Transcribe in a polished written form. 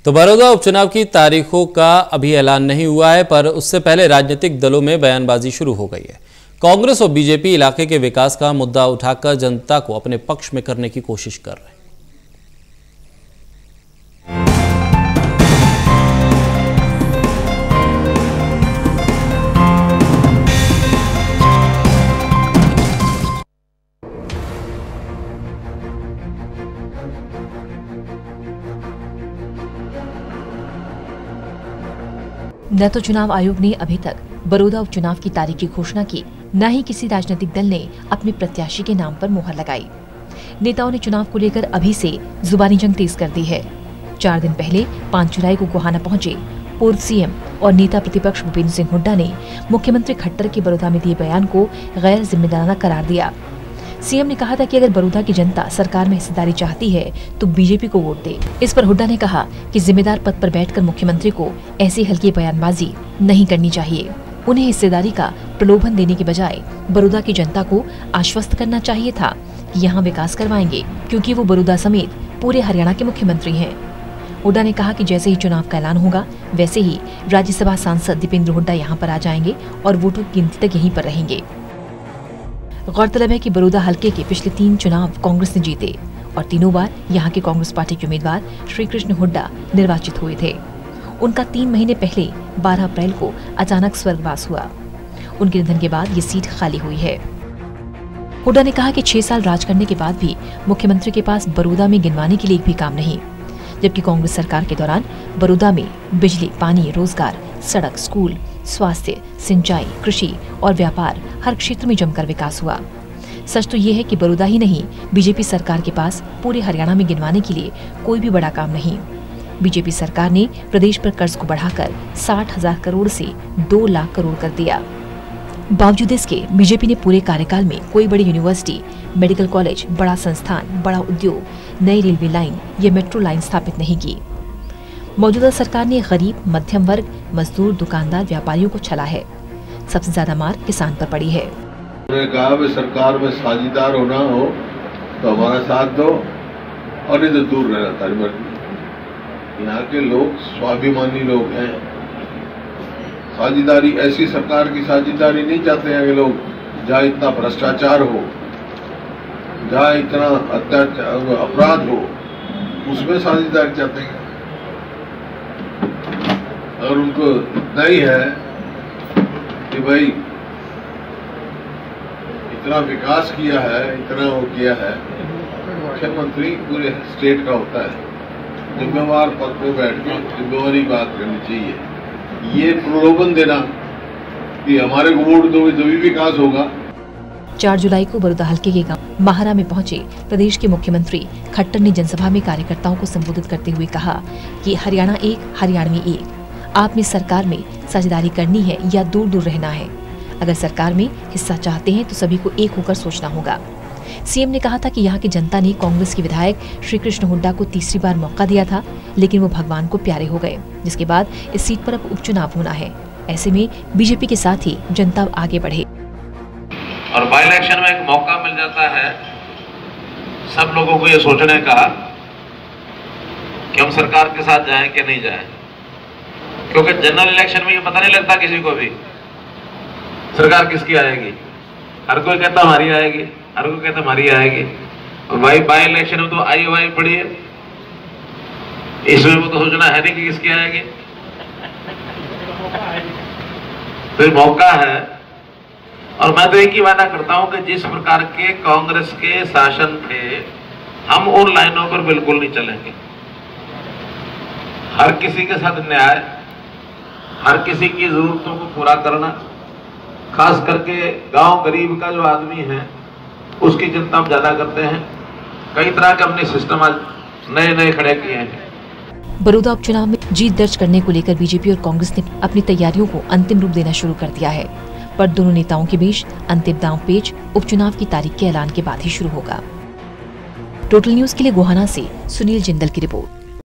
तो बड़ौदा उपचुनाव की तारीखों का अभी ऐलान नहीं हुआ है, पर उससे पहले राजनीतिक दलों में बयानबाजी शुरू हो गई है। कांग्रेस और बीजेपी इलाके के विकास का मुद्दा उठाकर जनता को अपने पक्ष में करने की कोशिश कर रहे हैं। न तो चुनाव आयोग ने अभी तक बड़ौदा उपचुनाव की तारीख की घोषणा की, न ही किसी राजनीतिक दल ने अपने प्रत्याशी के नाम पर मुहर लगाई। नेताओं ने चुनाव को लेकर अभी से जुबानी जंग तेज कर दी है। 4 दिन पहले 5 जुलाई को गोहाना पहुंचे पूर्व सीएम और नेता प्रतिपक्ष भूपेंद्र सिंह हुड्डा ने मुख्यमंत्री खट्टर के बड़ौदा में दिए बयान को गैर जिम्मेदाराना करार दिया। सीएम ने कहा था कि अगर बड़ौदा की जनता सरकार में हिस्सेदारी चाहती है तो बीजेपी को वोट दे। इस पर हुड्डा ने कहा कि जिम्मेदार पद पर बैठकर मुख्यमंत्री को ऐसी हल्की बयानबाजी नहीं करनी चाहिए। उन्हें हिस्सेदारी का प्रलोभन देने के बजाय बड़ौदा की जनता को आश्वस्त करना चाहिए था कि यहाँ विकास करवाएंगे, क्योंकि वो बड़ौदा समेत पूरे हरियाणा के मुख्यमंत्री हैं। हुड्डा ने कहा कि जैसे ही चुनाव का ऐलान होगा वैसे ही राज्यसभा सांसद दीपेंद्र हुड्डा यहाँ पर आ जाएंगे और वोटों की गिनती तक यहीं पर रहेंगे। गौरतलब है कि बड़ौदा हलके के पिछले 3 चुनाव कांग्रेस ने जीते और तीनों बार यहाँ के कांग्रेस पार्टी के उम्मीदवार श्री कृष्ण हुड्डा निर्वाचित हुए थे। उनका 3 महीने पहले 12 अप्रैल को अचानक स्वर्गवास हुआ। उनके निधन के बाद ये सीट खाली हुई है। हुड्डा ने कहा कि 6 साल राज करने के बाद भी मुख्यमंत्री के पास बड़ौदा में गिनवाने के लिए भी काम नहीं, जबकि कांग्रेस सरकार के दौरान बड़ौदा में बिजली, पानी, रोजगार, सड़क, स्कूल, स्वास्थ्य, सिंचाई, कृषि और व्यापार हर क्षेत्र में जमकर विकास हुआ। सच तो ये है कि बड़ौदा ही नहीं, बीजेपी सरकार के पास पूरे हरियाणा में गिनवाने के लिए कोई भी बड़ा काम नहीं। बीजेपी सरकार ने प्रदेश पर कर्ज को बढ़ाकर 60,000 करोड़ से 2 लाख करोड़ कर दिया। बावजूद इसके बीजेपी ने पूरे कार्यकाल में कोई बड़ी यूनिवर्सिटी, मेडिकल कॉलेज, बड़ा संस्थान, बड़ा उद्योग, नई रेलवे लाइन या मेट्रो लाइन स्थापित नहीं की। मौजूदा सरकार ने गरीब, मध्यम वर्ग, मजदूर, दुकानदार, व्यापारियों को छला है। सबसे ज्यादा मार किसान पर पड़ी है। उन्होंने कहा सरकार में साझेदार होना हो तो हमारा साथ दो और नहीं तो दूर रहना तारी मर्जी। यहाँ के लोग स्वाभिमानी लोग हैं। साझेदारी, ऐसी सरकार की साझेदारी नहीं चाहते हैं कि लोग जहाँ इतना भ्रष्टाचार हो, जहाँ इतना अत्याचार अपराध हो, उसमें साझेदारी चाहते हैं। और उनको इतना ही है कि भाई इतना विकास किया है, इतना वो किया है। मुख्यमंत्री पूरे स्टेट का होता है, जिम्मेवार पद पे बैठ के जिम्मेवारी बात करनी चाहिए। ये प्रलोभन देना कि हमारे को वोट दो तभी विकास होगा। 4 जुलाई को बड़ौदा हल्के के गांव माहरा में पहुंचे प्रदेश के मुख्यमंत्री खट्टर ने जनसभा में कार्यकर्ताओं को संबोधित करते हुए कहा कि हरियाणा एक, हरियाणवी एक। आपने सरकार में साझेदारी करनी है या दूर दूर रहना है। अगर सरकार में हिस्सा चाहते हैं तो सभी को एक होकर सोचना होगा। सीएम ने कहा था कि यहाँ की जनता ने कांग्रेस के विधायक श्री कृष्ण हुड्डा को तीसरी बार मौका दिया था, लेकिन वो भगवान को प्यारे हो गए, जिसके बाद इस सीट पर अब उपचुनाव होना है। ऐसे में बीजेपी के साथ ही जनता आगे बढ़े। और बाई इलेक्शन में एक मौका मिल जाता है सब लोगों को ये सोचने का कि हम सरकार के साथ जाएं कि नहीं जाएं, क्योंकि जनरल इलेक्शन में ये पता नहीं लगता किसी को भी सरकार किसकी आएगी। हर कोई कहता हमारी आएगी, हर कोई कहता हमारी आएगी। और बाई इलेक्शन में तो आई वाई पड़ी है, इसमें वो तो सोचना है नहीं कि किसकी आएगी। फिर मौका है। और मैं तो एक ही वादा करता हूं कि जिस प्रकार के कांग्रेस के शासन थे, हम उन लाइनों पर बिल्कुल नहीं चलेंगे। हर किसी के साथ न्याय, हर किसी की जरूरतों को पूरा करना, खास करके गांव गरीब का जो आदमी है उसकी चिंता हम ज्यादा करते हैं। कई तरह के हमने सिस्टम आज नए नए खड़े किए हैं। बड़ौदा उपचुनाव में जीत दर्ज करने को लेकर बीजेपी और कांग्रेस ने अपनी तैयारियों को अंतिम रूप देना शुरू कर दिया है, पर दोनों नेताओं के बीच अंतिम दांव-पेच उपचुनाव की तारीख के ऐलान के बाद ही शुरू होगा। टोटल न्यूज के लिए गोहाना से सुनील जिंदल की रिपोर्ट।